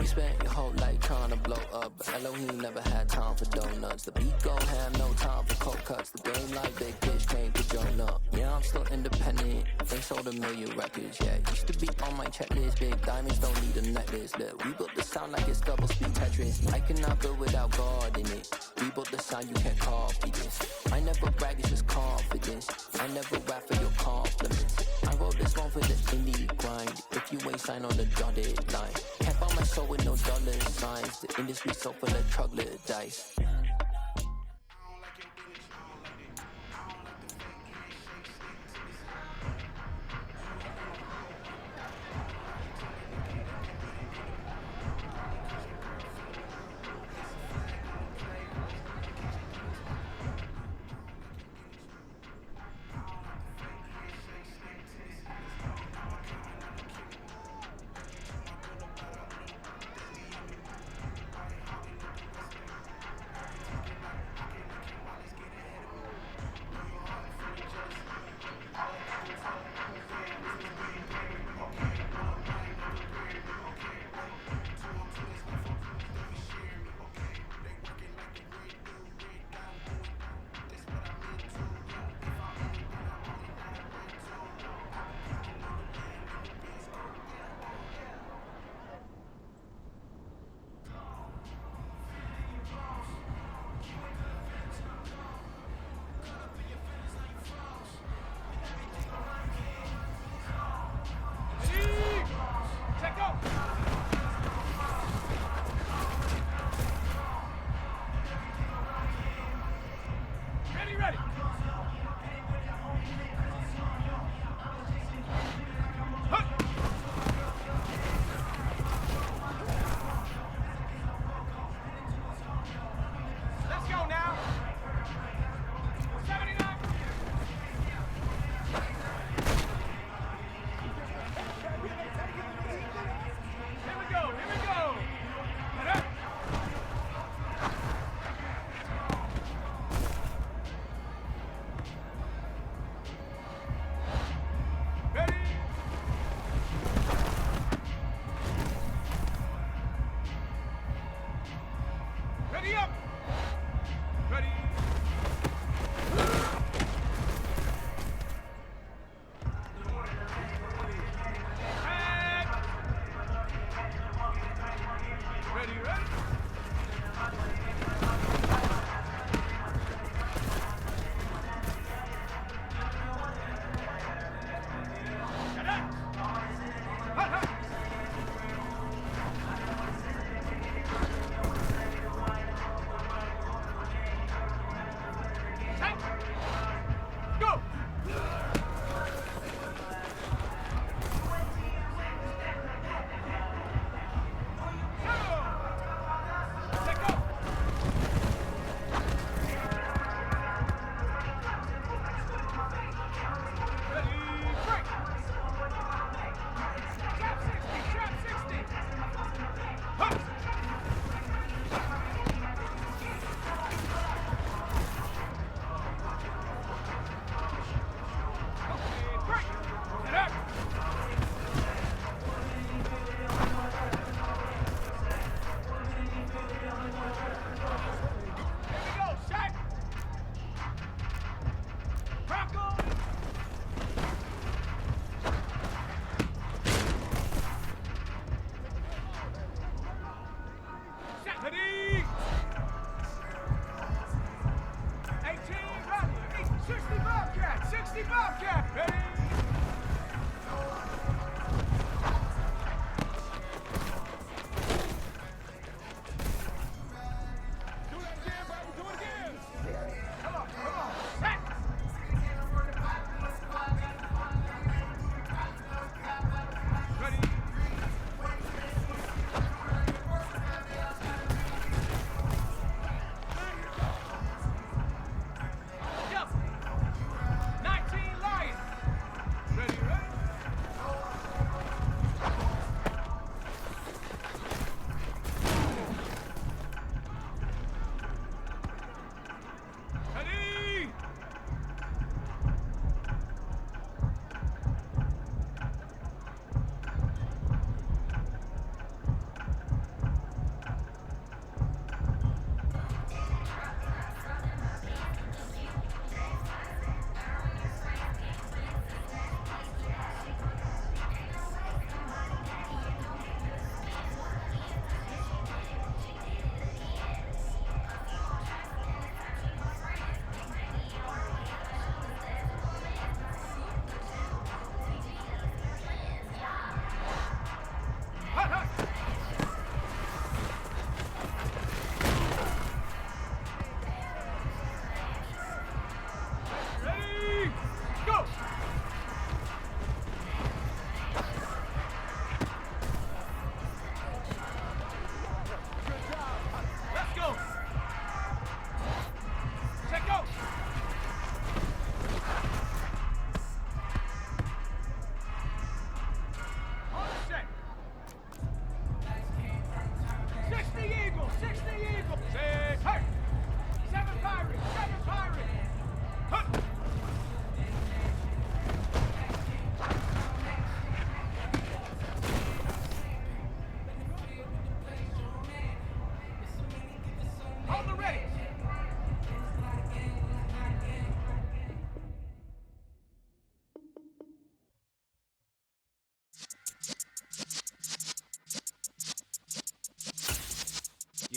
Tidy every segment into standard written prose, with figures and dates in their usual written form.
spent your whole life trying to blow up, but Elohim never had time for donuts. The beat gon' have no time for cold cuts. The game like big fish came to join up. Yeah, I'm still independent. They sold 1 million records. Yeah, used to be on my checklist. Big diamonds don't need a necklace. Look, we built the sound like it's double speed Tetris. I cannot build without God in it. We built the sound, you can't copy this. I never brag, it's just confidence. I never rap for your compliments. I wrote this one for the indie grind. If you ain't signed on the dotted line, can't buy my soul with no dollar signs. The industry so full of troglodytes.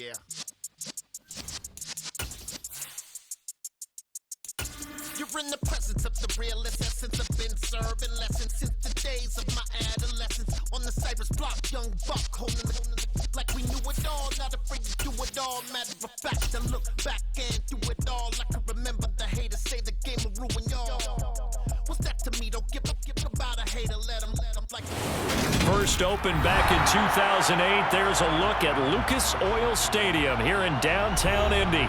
Yeah. You're in the presence of the realest essence. I've been serving lessons since the days of my adolescence. On the Cypress block, young buck holding the like we knew it all. Not afraid to do it all. Matter of fact, I look back and do it all. I can remember the haters say the game will ruin y'all. What's that to me? Don't give about a hater. Let them like. First opened back in 2008. There's a look at Lucas Oil Stadium here in downtown Indy.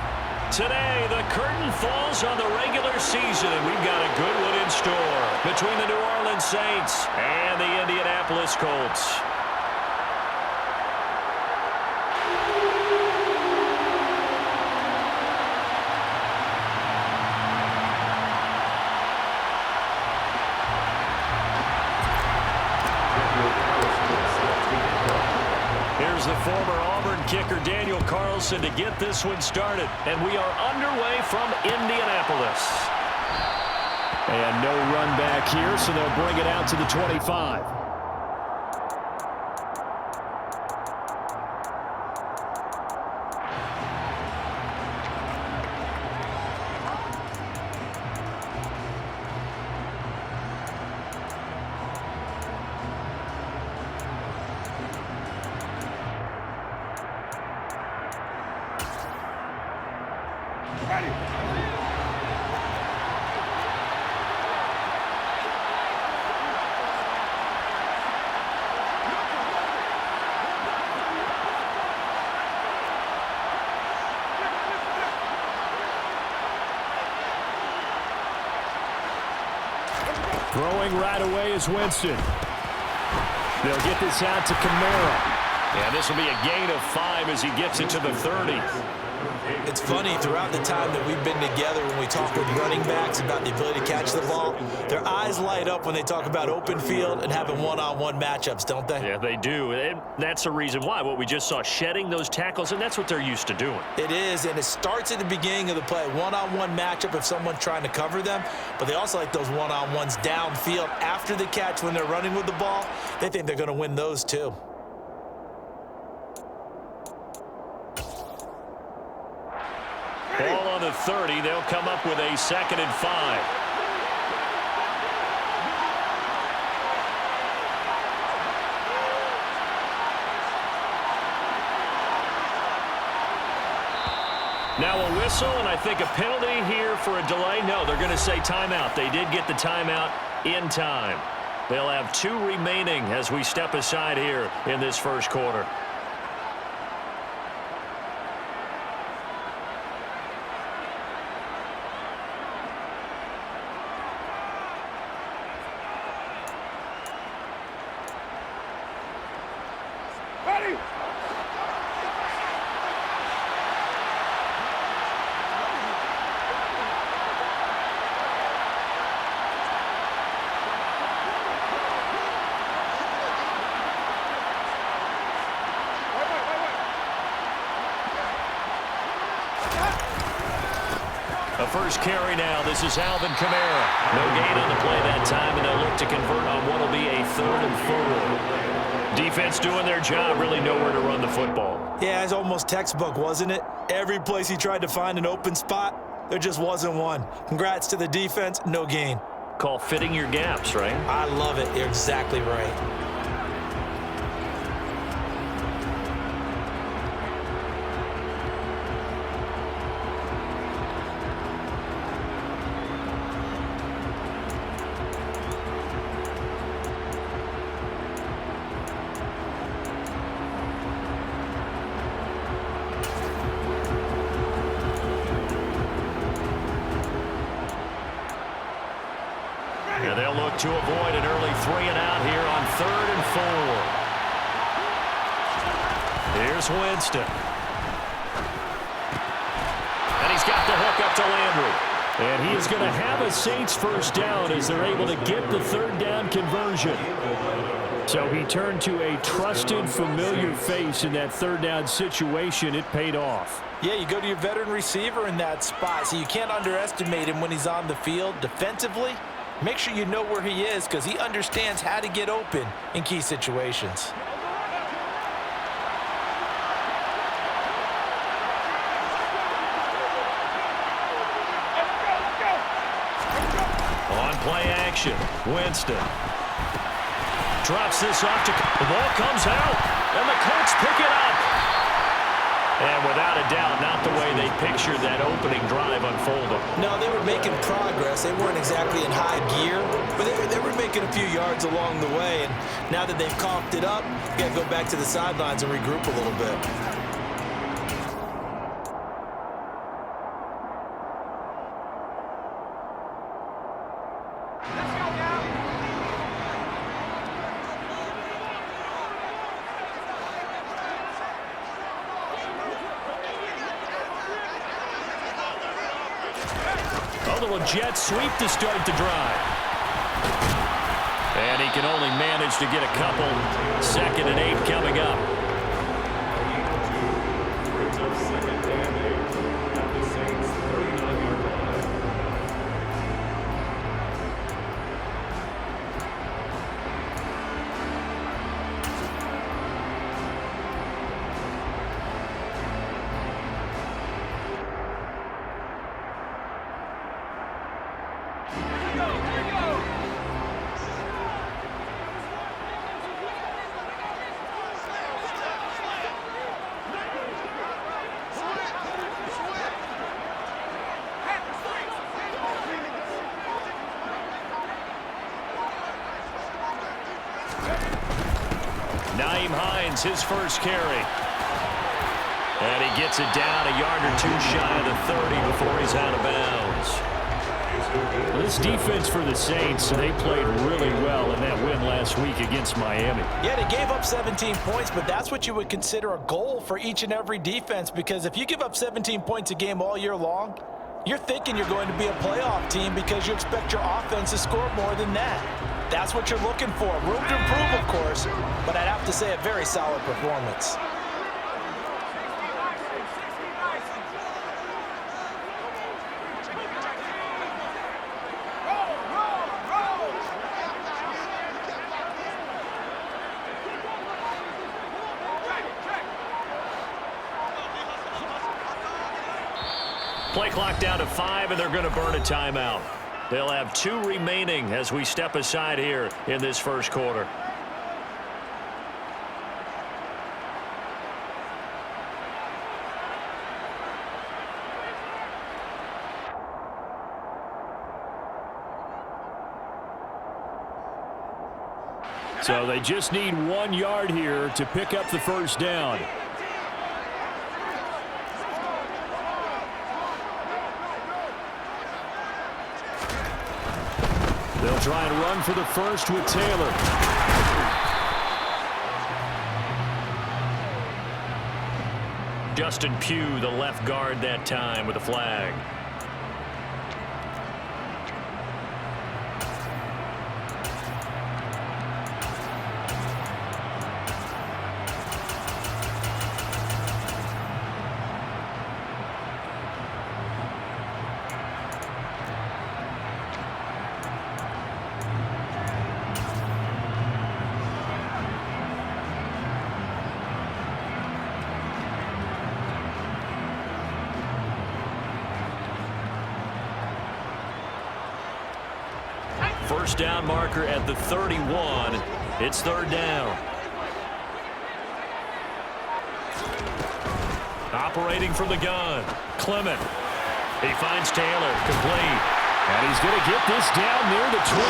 Today, the curtain falls on the regular season, and we've got a good one in store between the New Orleans Saints and the Indianapolis Colts. Here's the former Auburn kicker Daniel Carlson to get this one started. And we are underway from Indianapolis. And no run back here, so they'll bring it out to the 25. Throwing right away is Winston. They'll get this out to Kamara. And this will be a gain of 5 as he gets it to the 30. It's funny, throughout the time that we've been together, when we talk with running backs about the ability to catch the ball, their eyes light up when they talk about open field and having one-on-one matchups, don't they? Yeah, they do. And that's the reason why. What we just saw, shedding those tackles, and that's what they're used to doing. It is, and it starts at the beginning of the play. One-on-one matchup if someone's trying to cover them, but they also like those one-on-ones downfield after the catch when they're running with the ball. They think they're going to win those too. Ball on the 30. They'll come up with a 2nd and 5. Now a whistle, and I think a penalty here for a delay. No, they're going to say timeout. They did get the timeout in time. They'll have 2 remaining as we step aside here in this first quarter. First carry now. This is Alvin Kamara. No gain on the play that time, and they'll look to convert on what will be a 3rd and 4. Defense doing their job, really nowhere to run the football. Yeah, it's almost textbook, wasn't it? Every place he tried to find an open spot, there just wasn't one. Congrats to the defense, no gain. Call fitting your gaps, right? I love it. You're exactly right. And they'll look to avoid an early 3-and-out here on 3rd and 4. Here's Winston. And he's got the hook up to Landry. And he is going to have a Saints first down as they're able to get the 3rd down conversion. So he turned to a trusted, familiar face in that 3rd down situation. It paid off. Yeah, you go to your veteran receiver in that spot, so you can't underestimate him when he's on the field defensively. Make sure you know where he is because he understands how to get open in key situations. possession. Winston drops this off to... The ball comes out, and the Colts pick it up. And without a doubt, not the way they pictured that opening drive unfolding. No, they were making progress. They weren't exactly in high gear, but they were making a few yards along the way. And now that they've coughed it up, you got to go back to the sidelines and regroup a little bit. Jet sweep to start the drive. And he can only manage to get a couple. 2nd and 8 coming up. His first carry. And he gets it down a yard or 2 shy of the 30 before he's out of bounds. Well, this defense for the Saints, they played really well in that win last week against Miami. Yeah, they gave up 17 points, but that's what you would consider a goal for each and every defense, because if you give up 17 points a game all year long, you're thinking you're going to be a playoff team because you expect your offense to score more than that. That's what you're looking for. Room to improve, of course, but I'd have to say a very solid performance. Play clock down to 5, and they're going to burn a timeout. They'll have 2 remaining as we step aside here in this first quarter. So they just need 1 yard here to pick up the first down. They'll try and run for the first with Taylor. Justin Pugh, the left guard that time, with a flag. First down marker at the 31. It's 3rd down. Operating from the gun, Clement. He finds Taylor, complete. And he's going to get this down near the 25.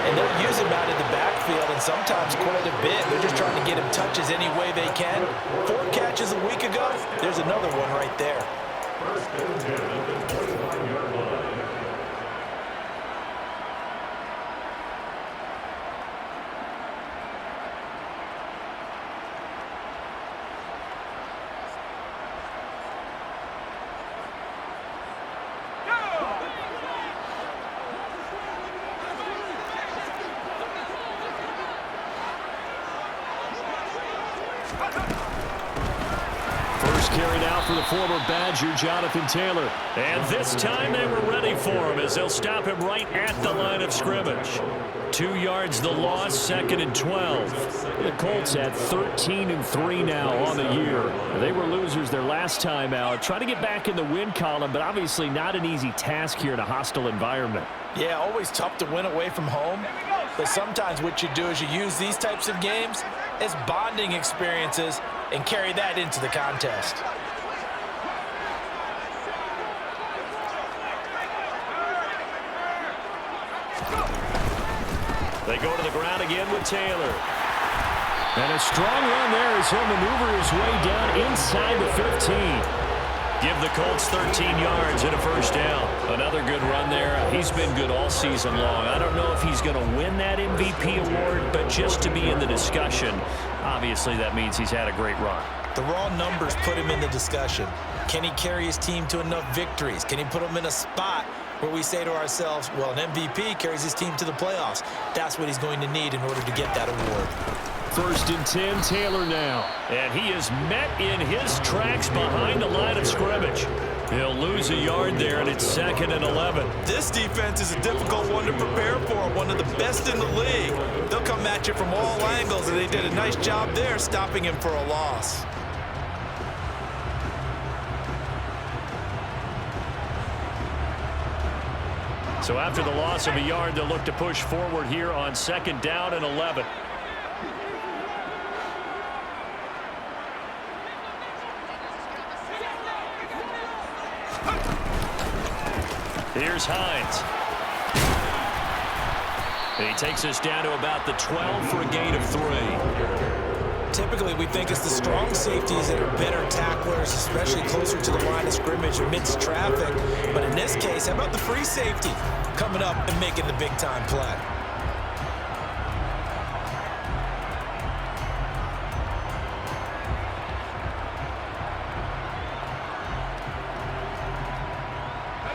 And they'll use him out in the backfield, and sometimes quite a bit. They're just trying to get him touches any way they can. 4 catches a week ago. There's another one right there. carry now for the former Badger, Jonathan Taylor. And this time they were ready for him as they'll stop him right at the line of scrimmage. 2 yards the loss, 2nd and 12. The Colts at 13-3 now on the year. They were losers their last time out. Trying to get back in the win column, but obviously not an easy task here in a hostile environment. Yeah, always tough to win away from home. But sometimes what you do is you use these types of games as bonding experiences and carry that into the contest. They go to the ground again with Taylor. And a strong run there as he'll maneuver his way down inside the 15. Give the Colts 13 yards and a first down. Another good run there. He's been good all season long. I don't know if he's going to win that MVP award, but just to be in the discussion, obviously that means he's had a great run. The raw numbers put him in the discussion. Can he carry his team to enough victories? Can he put them in a spot where we say to ourselves, well, an MVP carries his team to the playoffs. That's what he's going to need in order to get that award. 1st and 10, Taylor now. And he is met in his tracks behind the line of scrimmage. He'll lose a yard there, and it's 2nd and 11. This defense is a difficult one to prepare for, one of the best in the league. They'll come at you from all angles, and they did a nice job there stopping him for a loss. So after the loss of a yard, they'll look to push forward here on 2nd down and 11. Here's Hines. And he takes us down to about the 12 for a gain of 3. Typically, we think it's the strong safeties that are better tacklers, especially closer to the line of scrimmage amidst traffic. But in this case, how about the free safety coming up and making the big-time play?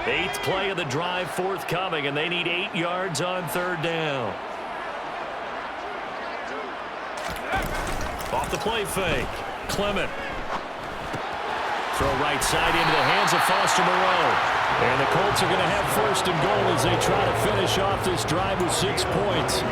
Eighth play of the drive forthcoming, and they need 8 yards on 3rd down. Off the play fake. Clement. Throw right side into the hands of Foster Moreau. And the Colts are going to have 1st and goal as they try to finish off this drive with 6 points.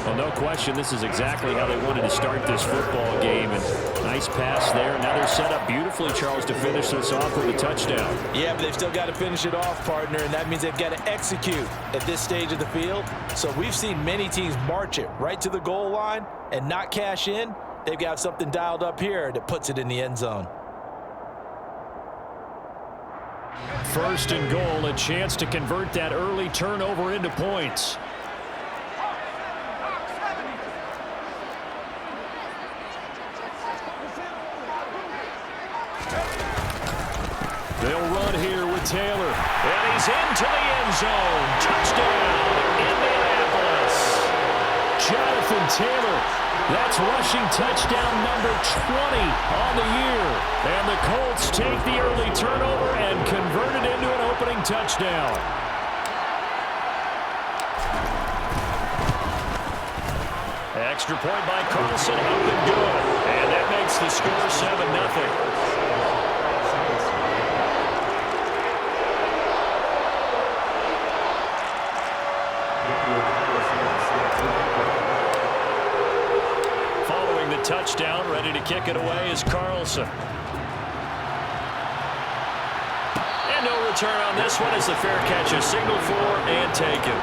Well, no question, this is exactly how they wanted to start this football game. And nice pass there. Now they're set up beautifully, Charles, to finish this off with a touchdown. Yeah, but they've still got to finish it off, partner, and that means they've got to execute at this stage of the field. So we've seen many teams march it right to the goal line and not cash in. They've got something dialed up here that puts it in the end zone. 1st and goal, a chance to convert that early turnover into points. They'll run here with Taylor. And he's into the end zone. Touchdown, Indianapolis. Jonathan Taylor. That's rushing touchdown number 20 on the year. And the Colts take the early turnover and convert it into an opening touchdown. Extra point by Carlson, up and good. And that makes the score 7-0. Touchdown, ready to kick it away is Carlson. And no return on this one as the fair catch is signaled for and taken.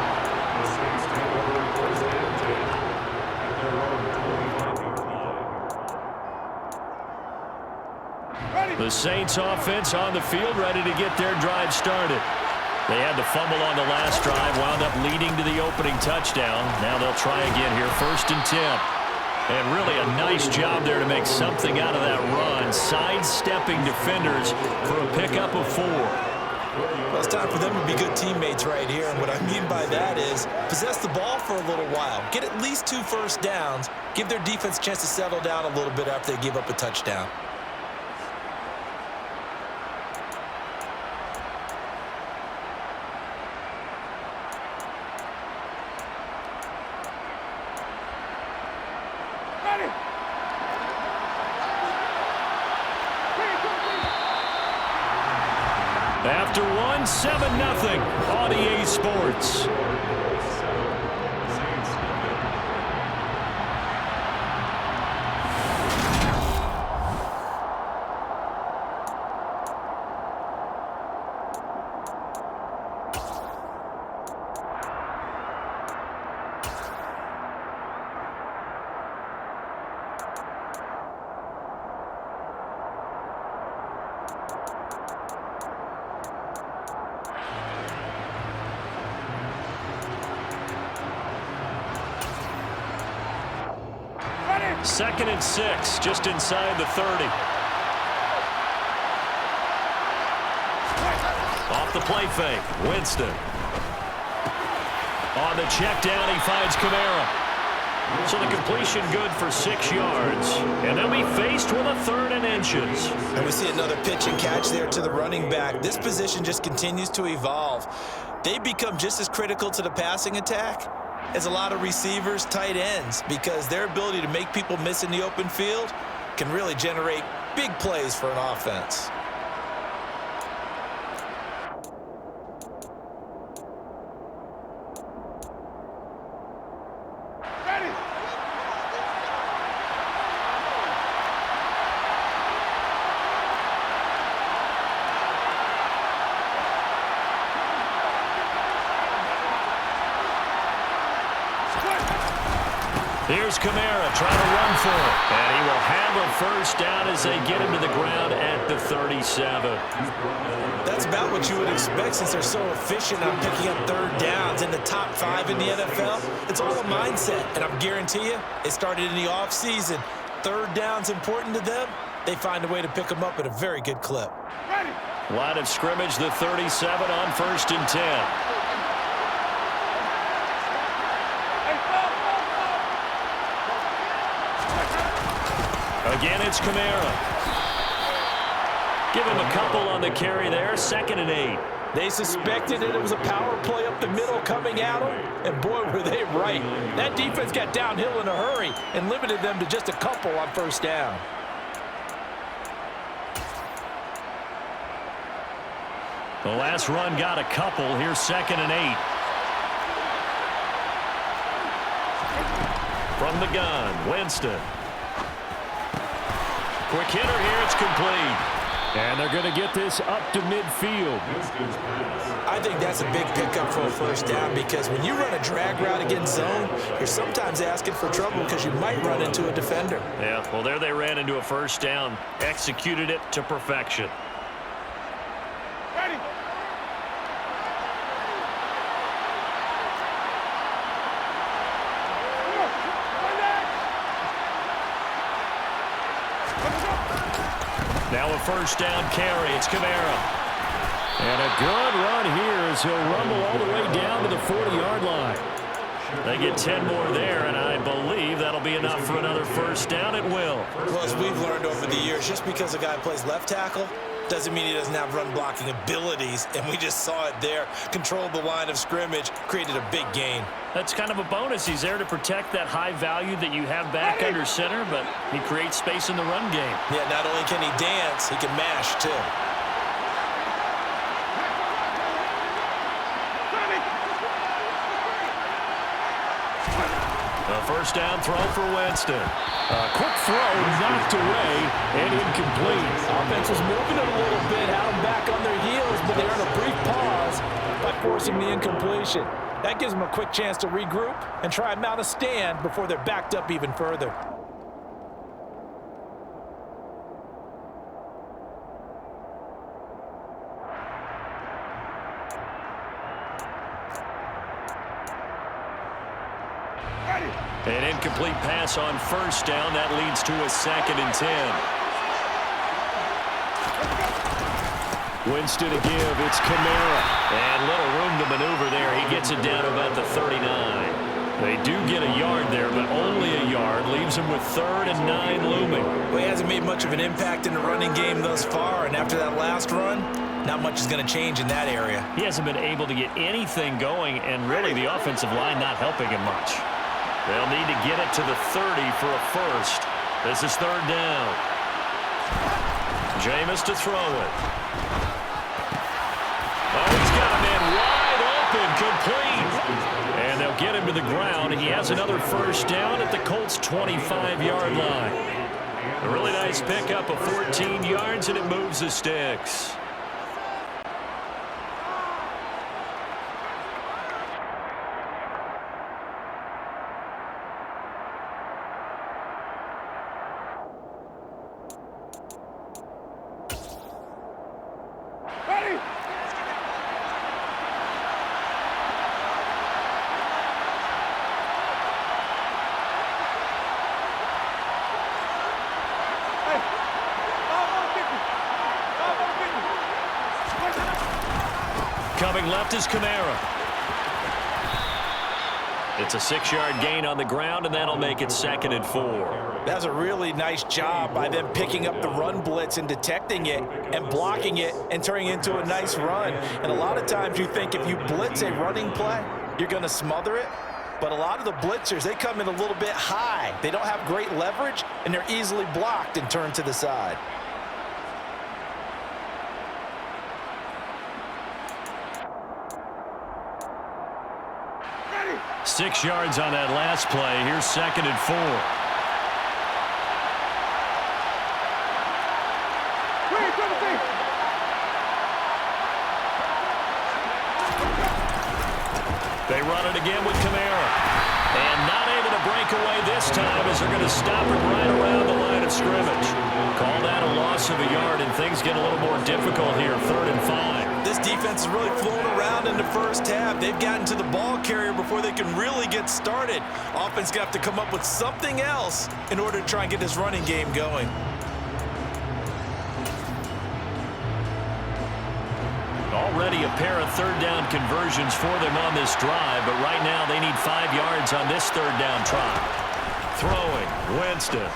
The Saints offense on the field, ready to get their drive started. They had the fumble on the last drive, wound up leading to the opening touchdown. Now they'll try again here, 1st and 10. And really a nice job there to make something out of that run, sidestepping defenders for a pickup of 4. Well, it's time for them to be good teammates right here. And what I mean by that is possess the ball for a little while. Get at least 2 first downs. Give their defense a chance to settle down a little bit after they give up a touchdown. wins 7-0 on EA Sports. Second and 6, just inside the 30. Off the play fake, Winston. On the check down, he finds Kamara. So the completion good for 6 yards. And they'll be faced with a 3rd and inches. And we see another pitch and catch there to the running back. This position just continues to evolve. They become just as critical to the passing attack as a lot of receivers, tight ends, because their ability to make people miss in the open field can really generate big plays for an offense. Here's Kamara trying to run for it. And he will have a first down as they get him to the ground at the 37. That's about what you would expect since they're so efficient on picking up 3rd downs in the top 5 in the NFL. It's all a mindset, and I guarantee you, it started in the offseason. 3rd down's important to them. They find a way to pick them up at a very good clip. Line of scrimmage, the 37 on 1st and 10. Again, it's Kamara. Give him a couple on the carry there. 2nd and 8. They suspected that it was a power play up the middle coming at them, and boy, were they right. That defense got downhill in a hurry and limited them to just a couple on 1st down. The last run got a couple. Here's 2nd and 8. From the gun, Winston. Quick hitter here, it's complete. And they're going to get this up to midfield. I think that's a big pickup for a 1st down because when you run a drag route against zone, you're sometimes asking for trouble because you might run into a defender. Yeah, well, there they ran into a 1st down. Executed it to perfection. Ready. Now a 1st down carry. It's Kamara. And a good run here as he'll rumble all the way down to the 40-yard line. They get 10 more there, and I believe that'll be enough for another 1st down. It will. Well, as we've learned over the years, just because a guy plays left tackle doesn't mean he doesn't have run-blocking abilities, and we just saw it there. Controlled the line of scrimmage, created a big gain. That's kind of a bonus. He's there to protect that high value that you have back under center, but he creates space in the run game. Yeah, not only can he dance, he can mash, too. A 1st down throw for Winston. A quick throw knocked away and incomplete. Offense was moving it a little bit, had them back on their heels, but they earned a brief pause by forcing the incompletion. That gives them a quick chance to regroup and try and mount a stand before they're backed up even further. An incomplete pass on 1st down. That leads to a 2nd and 10. Winston to give. It's Kamara. And little room to maneuver there. He gets it down to about the 39. They do get a yard there, but only a yard. Leaves him with 3rd and 9 looming. Well, he hasn't made much of an impact in the running game thus far, and after that last run, not much is going to change in that area. He hasn't been able to get anything going, and really the offensive line not helping him much. They'll need to get it to the 30 for a 1st. This is 3rd down. Jameis to throw it. Oh, him to the ground. He has another first down at the Colts' 25-yard line. A really nice pickup of 14 yards, and it moves the sticks. Coming left is Kamara. It's a 6-yard gain on the ground, and that'll make it 2nd and 4. That's a really nice job by them picking up the run blitz and detecting it and blocking it and turning it into a nice run. And a lot of times you think if you blitz a running play, you're going to smother it. But a lot of the blitzers, they come in a little bit high. They don't have great leverage, and they're easily blocked and turned to the side. 6 yards on that last play. Here's 2nd and 4. They run it again with Kamara. And not able to break away this time as they're going to stop it right around the line of scrimmage. Call that a loss of a yard, and things get a little more difficult here. 3rd and 5. This defense is really flown around in the first half. They've gotten to the ball carrier before they can really get started. Offense got to come up with something else in order to try and get this running game going. Already a pair of 3rd down conversions for them on this drive, but right now they need 5 yards on this 3rd down try. Throwing, Winston.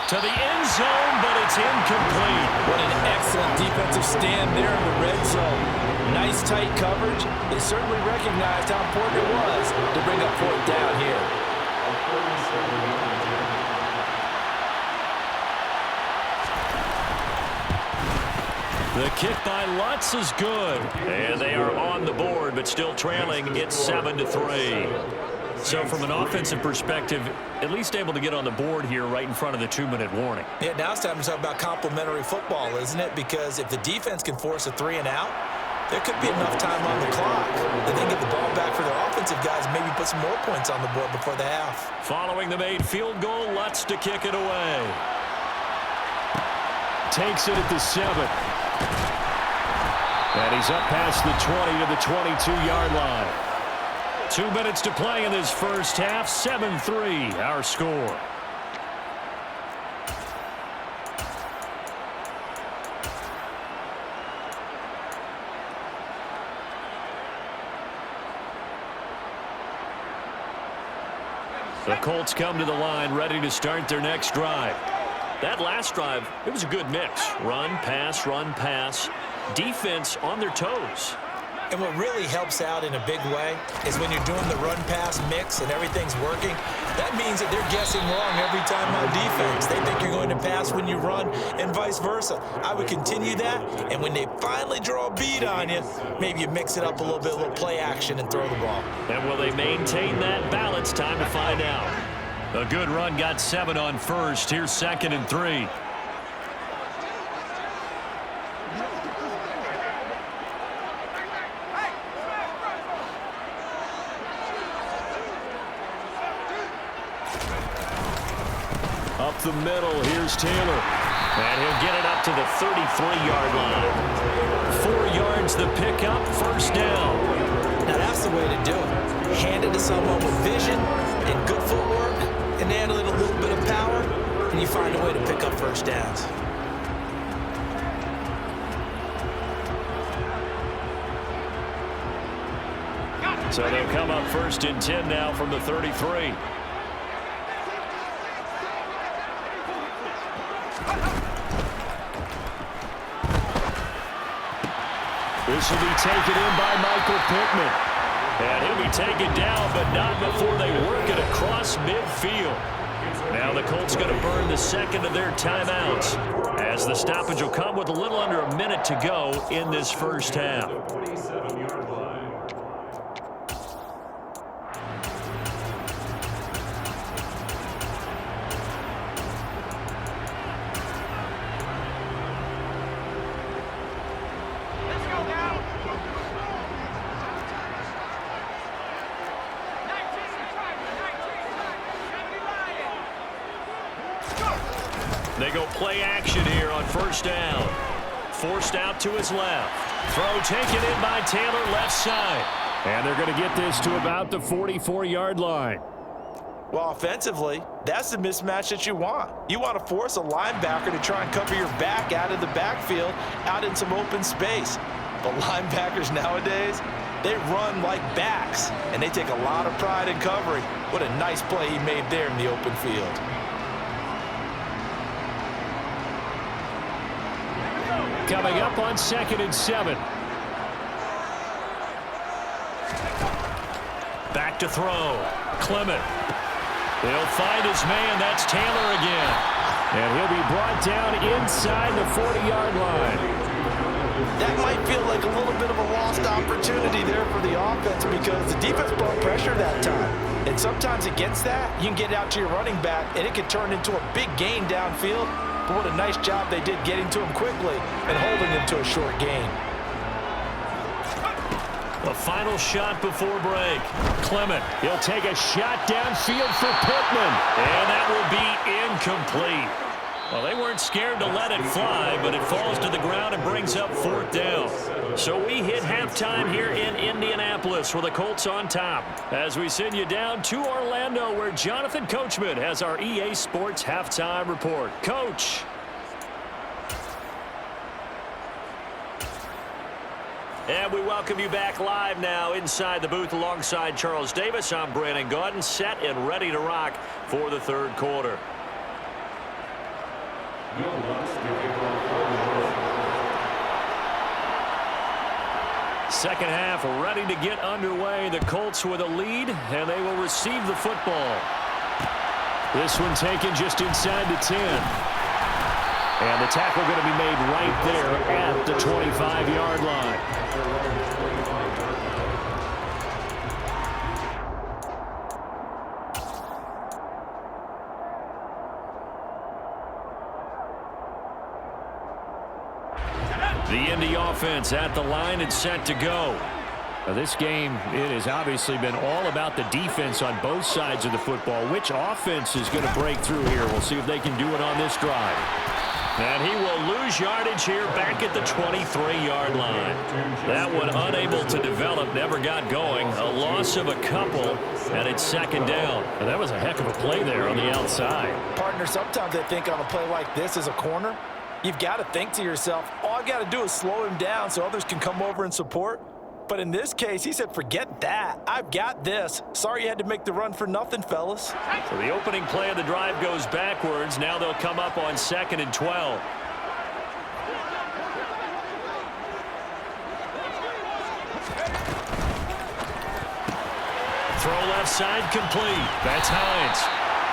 To the end zone, but it's incomplete. What an excellent defensive stand there in the red zone. Nice tight coverage. They certainly recognized how important it was to bring up 4th down here. The kick by Lutz is good. And they are on the board, but still trailing. It's 7-3. So from an offensive perspective, at least able to get on the board here right in front of the 2-minute warning. Yeah, now it's time to talk about complementary football, isn't it? Because if the defense can force a 3 and out, there could be enough time on the clock that they can get the ball back for their offensive guys and maybe put some more points on the board before the half. Following the made field goal, Lutz to kick it away. Takes it at the 7. And he's up past the 20 to the 22-yard line. 2 minutes to play in this first half. 7-3, our score. The Colts come to the line, ready to start their next drive. That last drive, it was a good mix. Run, pass, defense on their toes. And what really helps out in a big way is when you're doing the run-pass mix and everything's working, that means that they're guessing wrong every time on defense. They think you're going to pass when you run and vice versa. I would continue that, and when they finally draw a bead on you, maybe you mix it up a little bit, a little play action, and throw the ball. And will they maintain that balance? Time to find out. A good run got 7 on first. Here's 2nd and 3. Up the middle, here's Taylor. And he'll get it up to the 33-yard line. 4 yards the pickup, 1st down. Now that's the way to do it. Hand it to someone with vision and good footwork, and add a little bit of power, and you find a way to pick up 1st downs. So they'll come up 1st and 10 now from the 33. This will be taken in by Michael Pittman. And he'll be taken down, but not before they work it across midfield. Now the Colts going to burn the 2nd of their timeouts, as the stoppage will come with a little under a minute to go in this first half. They go play action here on first down. Forced out to his left. Throw taken in by Taylor, left side. And they're going to get this to about the 44-yard line. Well, offensively, that's the mismatch that you want. You want to force a linebacker to try and cover your back out of the backfield, out in some open space. But linebackers nowadays, they run like backs, and they take a lot of pride in covering. What a nice play he made there in the open field. Coming up on 2nd and 7. Back to throw. Clement. He'll find his man. That's Taylor again. And he'll be brought down inside the 40-yard line. That might feel like a little bit of a lost opportunity there for the offense because the defense brought pressure that time. And sometimes against that, you can get out to your running back, and it can turn into a big gain downfield. But what a nice job they did getting to him quickly and holding him to a short gain. The final shot before break. Clement, he'll take a shot downfield for Pittman. And that will be incomplete. Well, they weren't scared to let it fly, but it falls to the ground and brings up 4th down. So we hit halftime here in Indianapolis with the Colts on top. As we send you down to Orlando, where Jonathan Coachman has our EA Sports halftime report. Coach. And we welcome you back live now inside the booth alongside Charles Davis. I'm Brandon Gaudin, set and ready to rock for the 3rd quarter. Second half ready to get underway. The Colts with a lead, and they will receive the football. This one taken just inside the 10. And the tackle going to be made right there at the 25-yard line. The Indy offense at the line and set to go. Now this game, it has obviously been all about the defense on both sides of the football. Which offense is going to break through here? We'll see if they can do it on this drive. And he will lose yardage here back at the 23-yard line. That one unable to develop, never got going. A loss of a couple, and it's 2nd down. And that was a heck of a play there on the outside. Partner, sometimes I think on a play like this as a corner, you've got to think to yourself, all I've got to do is slow him down so others can come over and support. But in this case, he said, forget that. I've got this. Sorry you had to make the run for nothing, fellas. So the opening play of the drive goes backwards. Now they'll come up on 2nd and 12. Throw left side complete. That's Hines.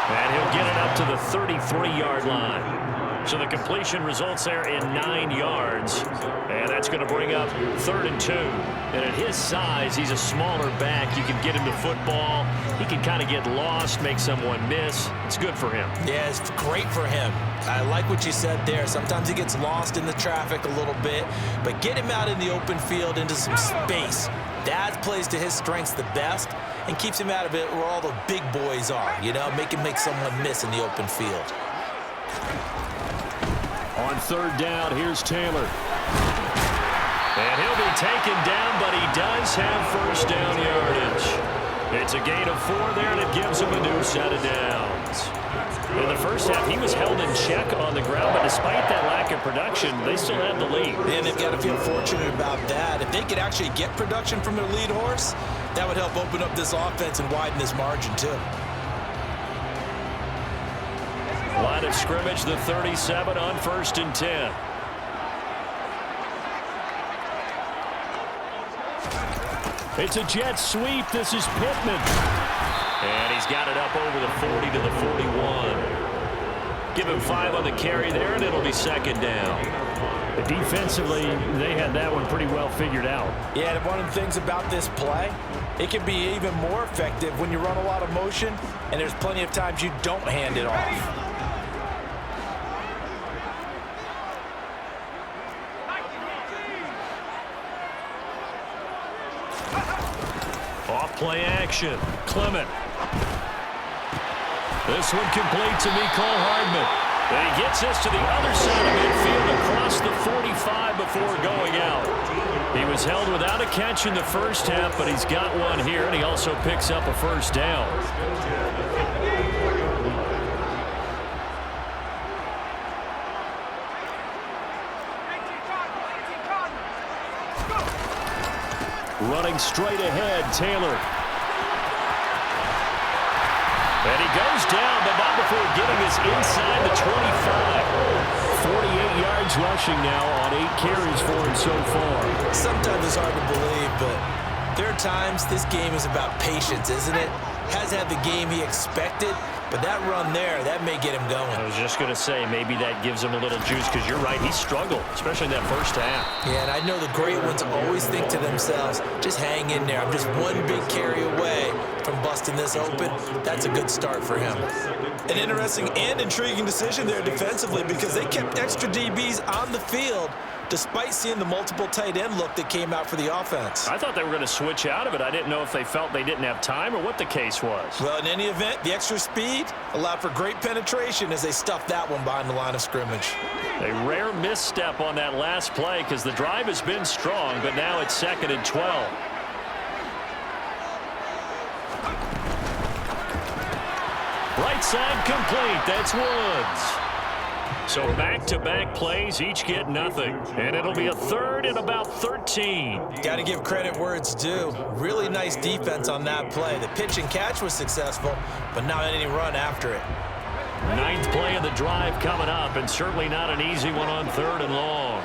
And he'll get it up to the 33-yard line. So the completion results there in 9 yards. And that's going to bring up 3rd and 2. And at his size, he's a smaller back. You can get him to football. He can kind of get lost, make someone miss. It's good for him. Yeah, it's great for him. I like what you said there. Sometimes he gets lost in the traffic a little bit. But get him out in the open field into some space. That plays to his strengths the best and keeps him out of it where all the big boys are. You know, make him make someone miss in the open field. On 3rd down, here's Taylor. And he'll be taken down, but he does have 1st down yardage. It's a gain of 4 there, and it gives him a new set of downs. In the first half, he was held in check on the ground, but despite that lack of production, they still have the lead. And they've got to feel fortunate about that. If they could actually get production from their lead horse, that would help open up this offense and widen this margin, too. Line of scrimmage, the 37 on 1st and 10. It's a jet sweep. This is Pittman. And he's got it up over the 40 to the 41. Give him 5 on the carry there, and it'll be 2nd down. Defensively, they had that one pretty well figured out. Yeah, and one of the things about this play, it can be even more effective when you run a lot of motion, and there's plenty of times you don't hand it off. Off-play action. Clement. This one complete to Mecole Hardman. And he gets this to the other side of midfield across the 45 before going out. He was held without a catch in the first half, but he's got one here, and he also picks up a first down. Running straight ahead, Taylor. And he goes down, but not before getting this inside the 25. 48 yards rushing now on 8 carries for him so far. Sometimes it's hard to believe, but there are times this game is about patience, isn't it? Hasn't had the game he expected, but that run there, that may get him going. I was just going to say, maybe that gives him a little juice, because you're right, he struggled, especially in that first half. Yeah, and I know the great ones always think to themselves, just hang in there. I'm just one big carry away from busting this open. That's a good start for him. An interesting and intriguing decision there defensively, because they kept extra DBs on the field despite seeing the multiple tight end look that came out for the offense. I thought they were going to switch out of it. I didn't know if they felt they didn't have time or what the case was. Well, in any event, the extra speed allowed for great penetration as they stuffed that one behind the line of scrimmage. A rare misstep on that last play, because the drive has been strong, but now it's 2nd and 12. Right side complete. That's Woods. So back-to-back plays, each get nothing. And it'll be a 3rd and about 13. Got to give credit where it's due. Really nice defense on that play. The pitch and catch was successful, but not any run after it. 9th play of the drive coming up, and certainly not an easy one on 3rd and long.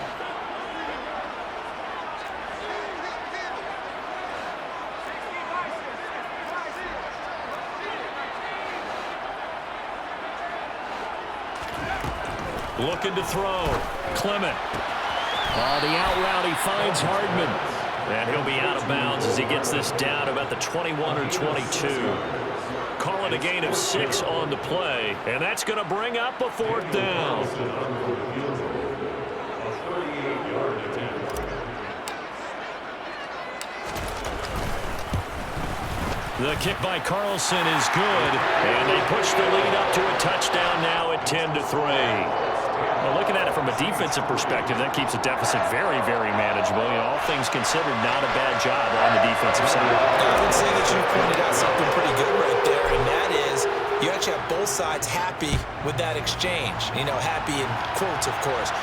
Looking to throw. Clement. The out route, he finds Hardman. And he'll be out of bounds as he gets this down about the 21 or 22. Call it a gain of 6 on the play. And that's going to bring up a 4th down. The kick by Carlson is good. And they push the lead up to a touchdown now at 10-3. Well, looking at it from a defensive perspective, that keeps the deficit very, very manageable. You know, all things considered, not a bad job on the defensive side. I would say that you pointed out something pretty good right there, and that is you actually have both sides happy with that exchange. You know, happy in quotes, of course.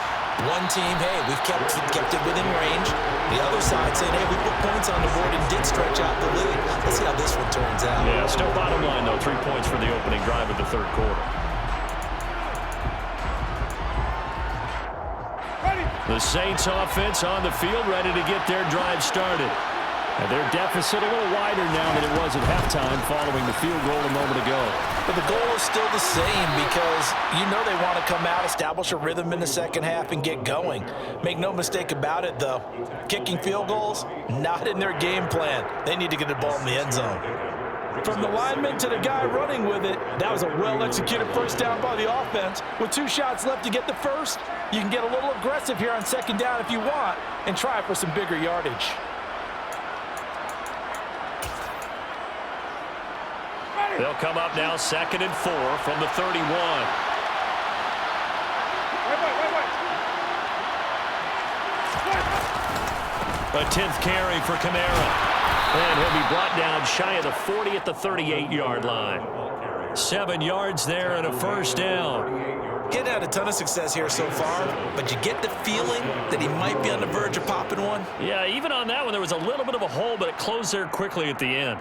One team, hey, we've kept it within range. The other side saying, hey, we put points on the board and did stretch out the lead. Let's see how this one turns out. Yeah, still bottom line, though, 3 points for the opening drive of the 3rd quarter. The Saints offense on the field, ready to get their drive started. And their deficit a little wider now than it was at halftime following the field goal a moment ago. But the goal is still the same, because you know they want to come out, establish a rhythm in the second half, and get going. Make no mistake about it, though. Kicking field goals, not in their game plan. They need to get the ball in the end zone. From the lineman to the guy running with it, that was a well-executed first down by the offense. With 2 shots left to get the first, you can get a little aggressive here on 2nd down if you want and try for some bigger yardage. They'll come up now 2nd and 4 from the 31. A 10th carry for Kamara. And he'll be brought down shy of the 40 at the 38-yard line. 7 yards there and a first down. Getting had a ton of success here so far, but you get the feeling that he might be on the verge of popping one. Yeah, even on that one, there was a little bit of a hole, but it closed there quickly at the end.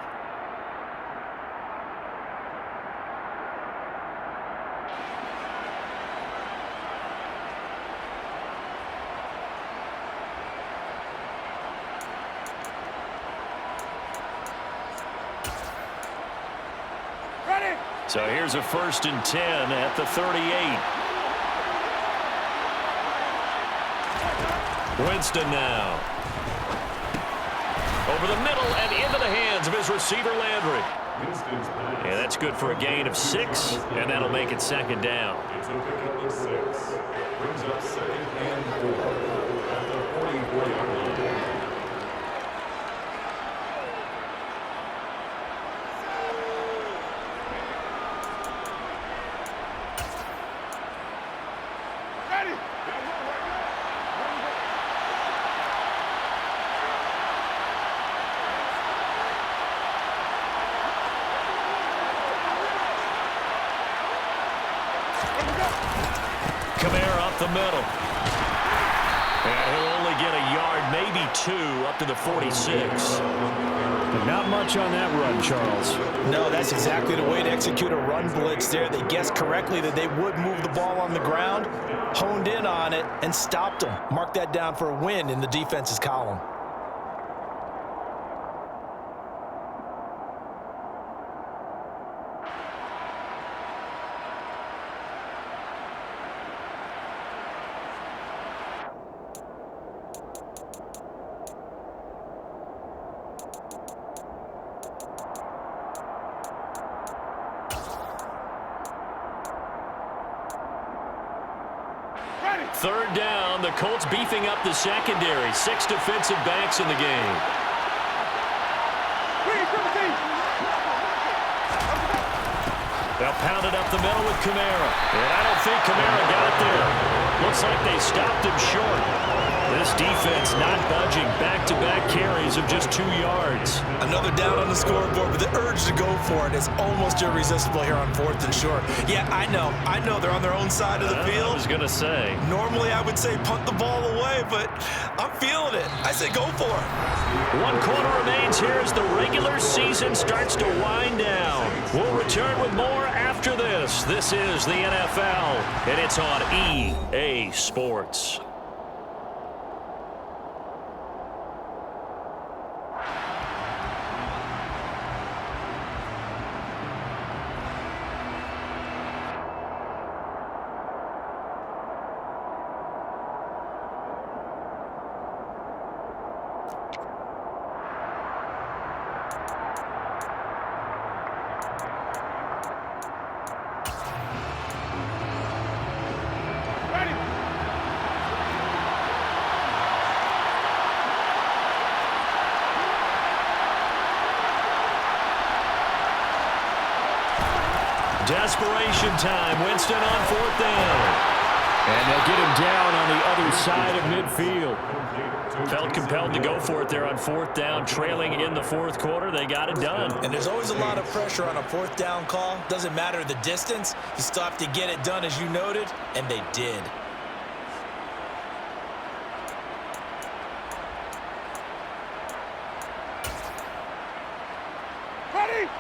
So here's a 1st and 10 at the 38. Winston now. Over the middle and into the hands of his receiver, Landry. And that's good for a gain of 6, and that'll make it 2nd down. Brings up 2nd and 4 at the 44-yard line. Kamara up the middle. And he'll only get a yard, maybe 2, up to the 46. But not much on that run, Charles. No, that's exactly the way to execute a run blitz there. They guessed correctly that they would move the ball on the ground, honed in on it, and stopped them. Mark that down for a win in the defense's column. Third down, the Colts beefing up the secondary. 6 defensive backs in the game. They'll pound it up the middle with Kamara. And I don't think Kamara got it there. Looks like they stopped him short. This defense not budging. Back-to-back carries of just 2 yards. Another down on the scoreboard, but the urge to go for it is almost irresistible here on 4th and short. Yeah, I know they're on their own side of the field. I was going to say. Normally I would say punt the ball away, but I'm feeling it. I say go for it. 1 quarter remains here as the regular season starts to wind down. We'll return with more after this. This is the NFL, and it's on EA Sports. Desperation time. Winston on 4th down. And they'll get him down on the other side of midfield. Felt compelled to go for it there on 4th down. Trailing in the 4th quarter. They got it done. And there's always a lot of pressure on a 4th down call. Doesn't matter the distance. You still have to get it done, as you noted, and they did.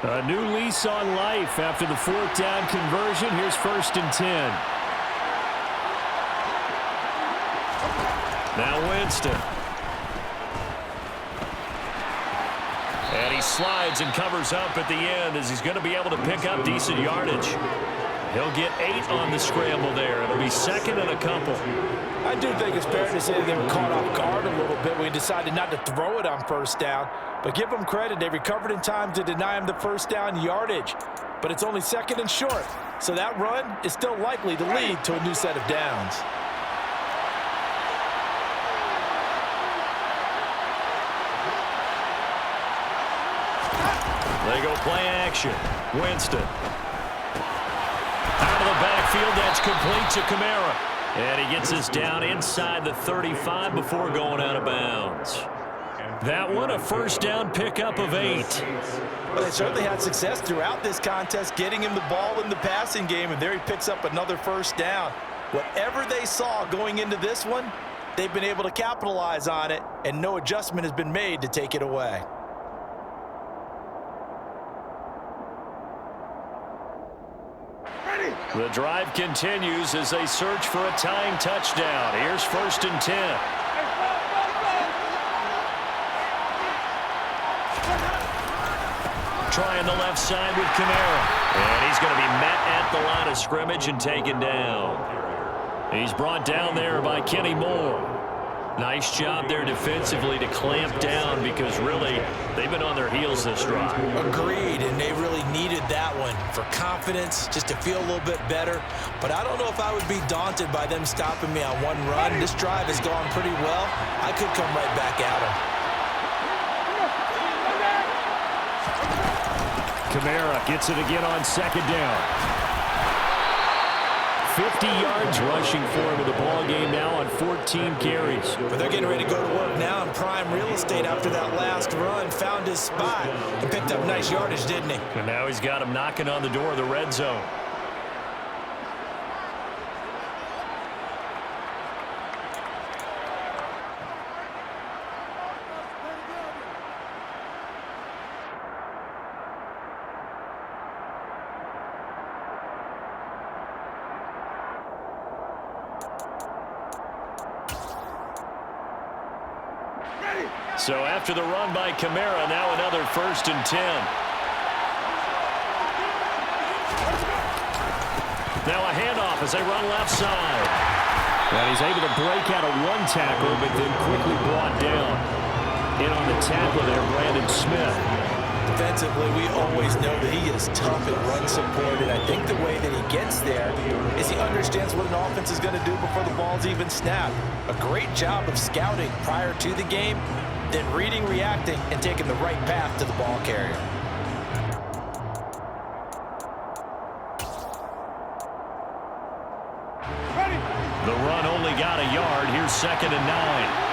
A new lease on life after the 4th down conversion. Here's 1st and 10. Now Winston. And he slides and covers up at the end as he's going to be able to pick up decent yardage. He'll get 8 on the scramble there. It'll be 2nd and a couple. I do think it's fair to say they were caught off guard a little bit when he decided not to throw it on 1st down. But give them credit, they recovered in time to deny him the 1st down yardage. But it's only 2nd and short, so that run is still likely to lead to a new set of downs. They go play action. Winston. Out of the backfield, that's complete to Kamara. And he gets us down inside the 35 before going out of bounds. That one, a 1st down pickup of 8. Well, they certainly had success throughout this contest, getting him the ball in the passing game, and there he picks up another 1st down. Whatever they saw going into this one, they've been able to capitalize on it, and no adjustment has been made to take it away. The drive continues as they search for a tying touchdown. Here's 1st and 10. Trying the left side with Kamara. And he's going to be met at the line of scrimmage and taken down. He's brought down there by Kenny Moore. Nice job there defensively to clamp down because really they've been on their heels this drive. Agreed, and they really needed that one for confidence, just to feel a little bit better. But I don't know if I would be daunted by them stopping me on one run. This drive has gone pretty well. I could come right back at them. Kamara gets it again on 2nd down. 50 yards rushing for him with the ball game now on 14 carries. But they're getting ready to go to work now in prime real estate after that last run. Found his spot and picked up nice yardage, didn't he? And now he's got him knocking on the door of the red zone. So after the run by Kamara, now another 1st and 10. Now a handoff as they run left side. And he's able to break out of one tackle, but then quickly brought down. In on the tackle there, Brandon Smith. Defensively, we always know that he is tough and run support, and I think the way that he gets there is he understands what an offense is going to do before the ball's even snapped. A great job of scouting prior to the game, then reading, reacting, and taking the right path to the ball carrier. The run only got a yard. Here's 2nd and 9.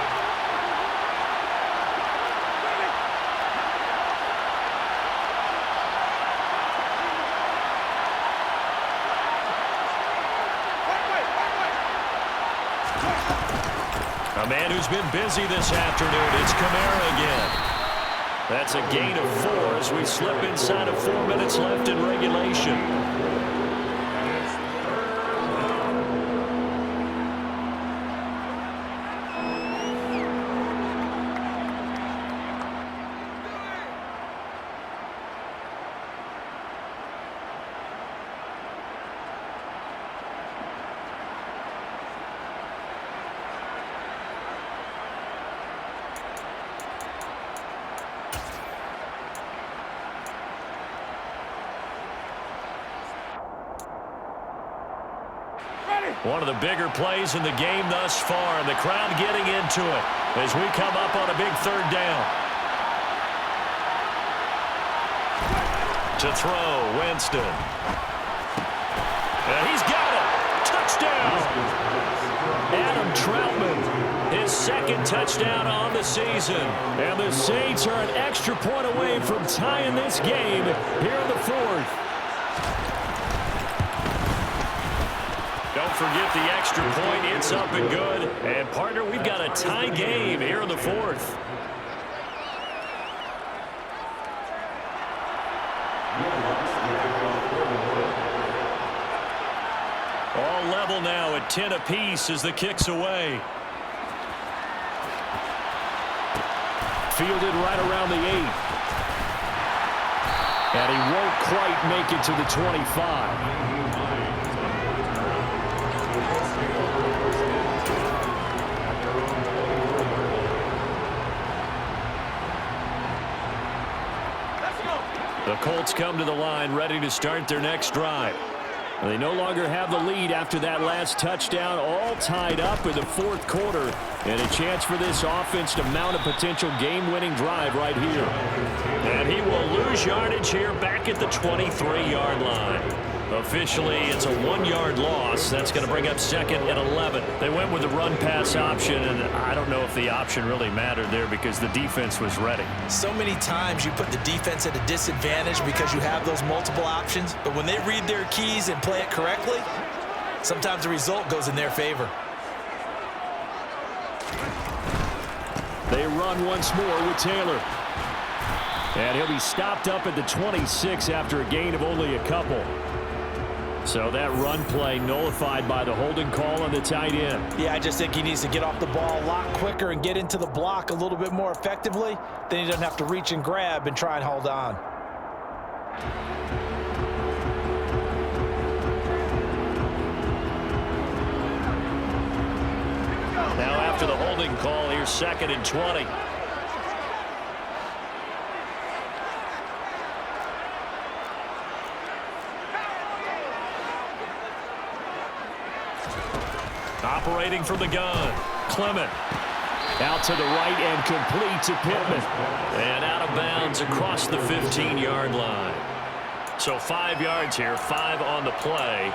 A man who's been busy this afternoon. It's Kamara again. That's a gain of 4 as we slip inside of 4 minutes left in regulation. One of the bigger plays in the game thus far, and the crowd getting into it as we come up on a big 3rd down. To throw, Winston. And he's got it. Touchdown. Adam Troutman, his 2nd touchdown on the season. And the Saints are an extra point away from tying this game here in the 4th. Don't forget the extra point. It's up and good. And, partner, we've got a tie game here in the 4th. All level now at 10 apiece as the kick's away. Fielded right around the 8. And he won't quite make it to the 25. The Colts come to the line ready to start their next drive. They no longer have the lead after that last touchdown, all tied up in the 4th quarter, and a chance for this offense to mount a potential game-winning drive right here. And he will lose yardage here back at the 23-yard line. Officially, it's a 1-yard loss. That's going to bring up 2nd and 11. They went with the run-pass option, and I don't know if the option really mattered there because the defense was ready. So many times you put the defense at a disadvantage because you have those multiple options, but when they read their keys and play it correctly, sometimes the result goes in their favor. They run once more with Taylor. And he'll be stopped up at the 26 after a gain of only a couple. So that run play nullified by the holding call on the tight end. Yeah, I just think he needs to get off the ball a lot quicker and get into the block a little bit more effectively. Then he doesn't have to reach and grab and try and hold on. Now after the holding call, here's 2nd and 20. Operating from the gun, Clement. Out to the right and complete to Pittman. And out of bounds across the 15-yard line. So 5 yards here, 5 on the play.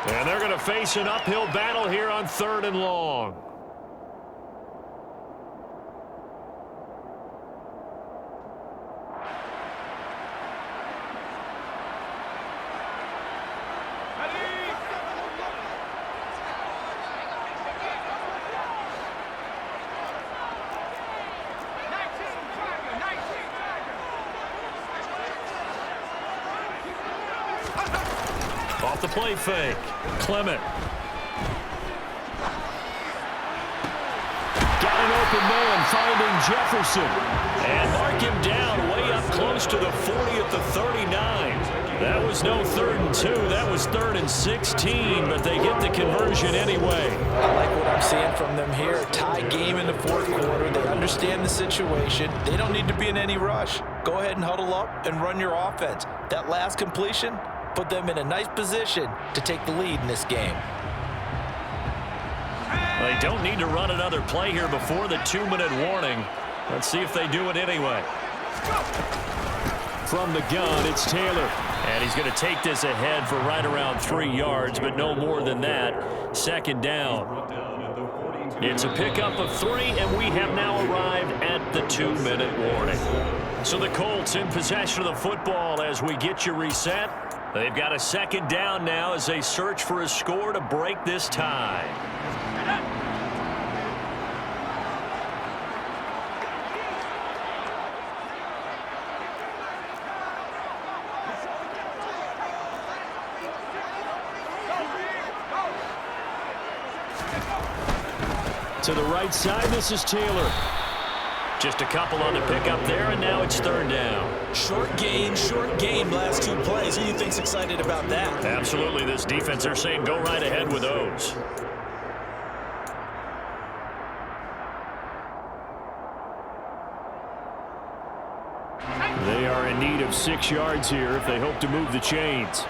And they're going to face an uphill battle here on 3rd and long. Off the play fake, Clement. Got an open man, finding Jefferson. And mark him down way up close to the 40 at the 39. That was no 3rd and 2. That was 3rd and 16, but they get the conversion anyway. I like what I'm seeing from them here. Tie game in the 4th quarter. They understand the situation. They don't need to be in any rush. Go ahead and huddle up and run your offense. That last completion put them in a nice position to take the lead in this game. They don't need to run another play here before the 2-minute warning. Let's see if they do it anyway. From the gun, it's Taylor. And he's going to take this ahead for right around 3 yards, but no more than that. 2nd down. It's a pickup of 3, and we have now arrived at the 2-minute warning. So the Colts in possession of the football as we get you reset. They've got a 2nd down now as they search for a score to break this tie. To the right side, this is Taylor. Just a couple on the pickup there, and now it's 3rd down. Short gain, last 2 plays. Who do you think's excited about that? Absolutely, this defense, they're saying go right ahead with those. They are in need of 6 yards here if they hope to move the chains.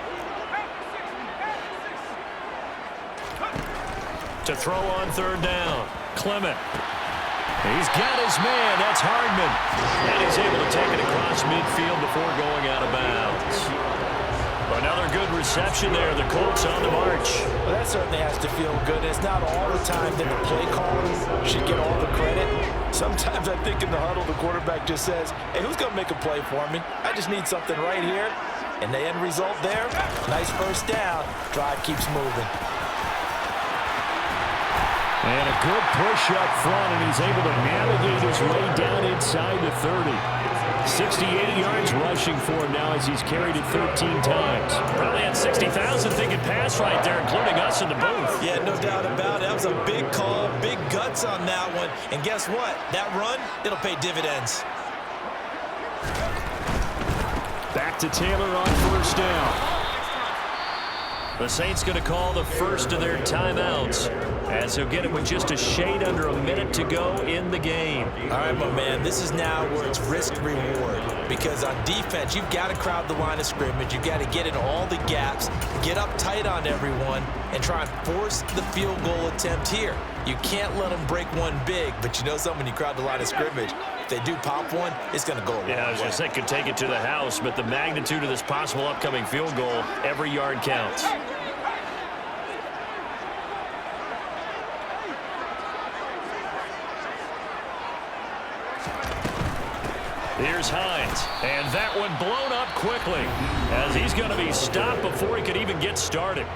To throw on 3rd down, Clement. He's got his man. That's Hardman. And he's able to take it across midfield before going out of bounds. Another good reception there. The Colts on the march. Well, that certainly has to feel good. It's not all the time that the play caller should get all the credit. Sometimes I think in the huddle, the quarterback just says, hey, who's going to make a play for me? I just need something right here. And the end result there, nice 1st down. Drive keeps moving. And a good push up front, and he's able to navigate his way down inside the 30. 68 yards rushing for him now as he's carried it 13 times. Probably had 60,000 thinking pass right there, including us in the booth. Yeah, no doubt about it. That was a big call, big guts on that one. And guess what? That run, it'll pay dividends. Back to Taylor on 1st down. The Saints going to call the first of their timeouts as he'll get it with just a shade under a minute to go in the game. All right, my man, this is now where it's risk-reward because on defense, you've got to crowd the line of scrimmage. You've got to get in all the gaps, get up tight on everyone, and try and force the field goal attempt here. You can't let them break one big, but you know something, when you crowd the line of scrimmage, if they do pop one, it's going to go a long way. Yeah, I was going to say could take it to the house, but the magnitude of this possible upcoming field goal, every yard counts. Here's Hines, and that one blown up quickly as he's going to be stopped before he could even get started.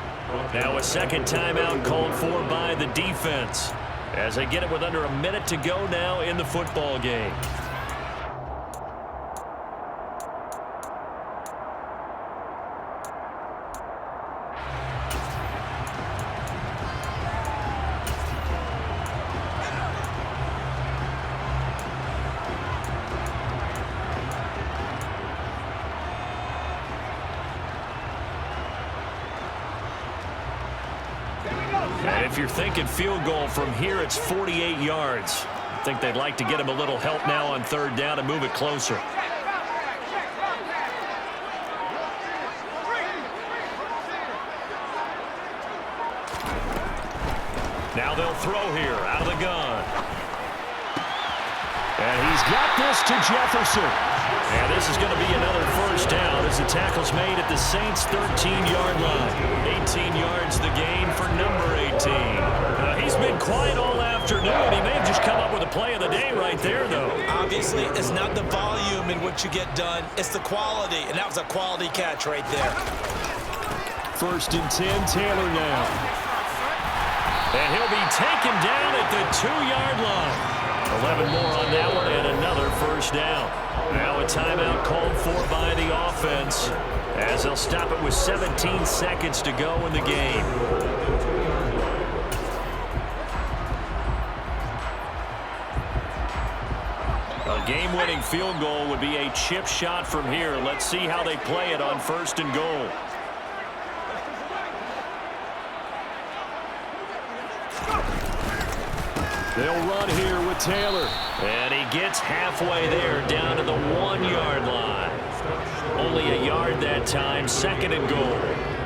Now a 2nd timeout called for by the defense as they get it with under a minute to go now in the football game. And if you're thinking field goal from here, it's 48 yards. I think they'd like to get him a little help now on 3rd down and move it closer. Now they'll throw here out of the gun. And he's got this to Jefferson. And this is going to be another 1st down as the tackle's made at the Saints' 13-yard line. 18 yards the gain for number 18. He's been quiet all afternoon. He may have just come up with a play of the day right there, though. Obviously, it's not the volume in what you get done. It's the quality, and that was a quality catch right there. 1st and 10, Taylor now. And he'll be taken down at the 2-yard line. 11 more on that one and another 1st down. Now a timeout called for by the offense as they'll stop it with 17 seconds to go in the game. game-winning field goal would be a chip shot from here. Let's see how they play it on 1st and goal. They'll run here with Taylor. And he gets halfway there, down to the 1-yard line. Only a yard that time, 2nd and goal.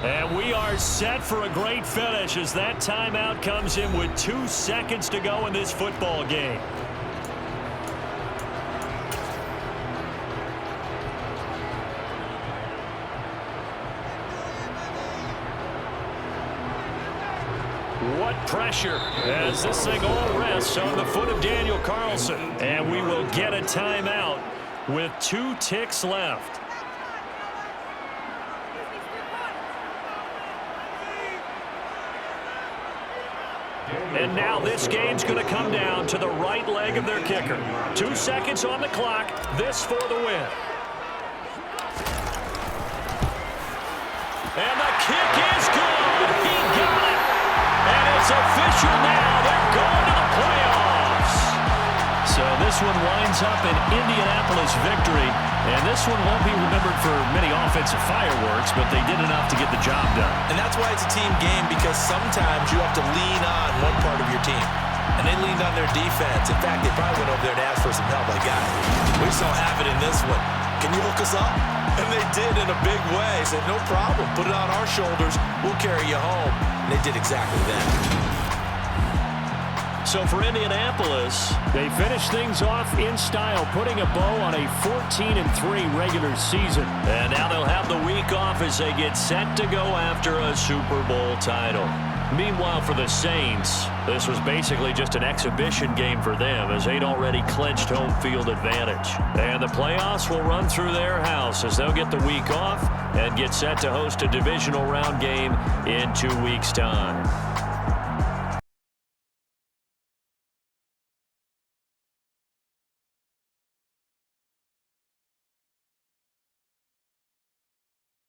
And we are set for a great finish as that timeout comes in with 2 seconds to go in this football game. What pressure as this thing all rests on the foot of Daniel Carlson. And we will get a timeout with 2 ticks left. And now this game's going to come down to the right leg of their kicker. 2 seconds on the clock. This for the win. And the kick is good. He got it. And it's official now. They're going to the playoffs. So this one winds up an Indianapolis victory. And this one won't be remembered for many offensive fireworks, but they did enough to get the job done. And that's why it's a team game, because sometimes you have to lean on one part of your team. And they leaned on their defense. In fact, they probably went over there and asked for some help. Like, guys, we just don't have it in this one. Can you hook us up? And they did in a big way. Said, no problem. Put it on our shoulders. We'll carry you home. And they did exactly that. So for Indianapolis, They finish things off in style, putting a bow on a 14-3 regular season. and now they'll have the week off as they get set to go after a Super Bowl title. Meanwhile, for the Saints, this was basically just an exhibition game for them as they'd already clinched home field advantage. And the playoffs will run through their house as they'll get the week off and get set to host a divisional round game in 2 weeks' time.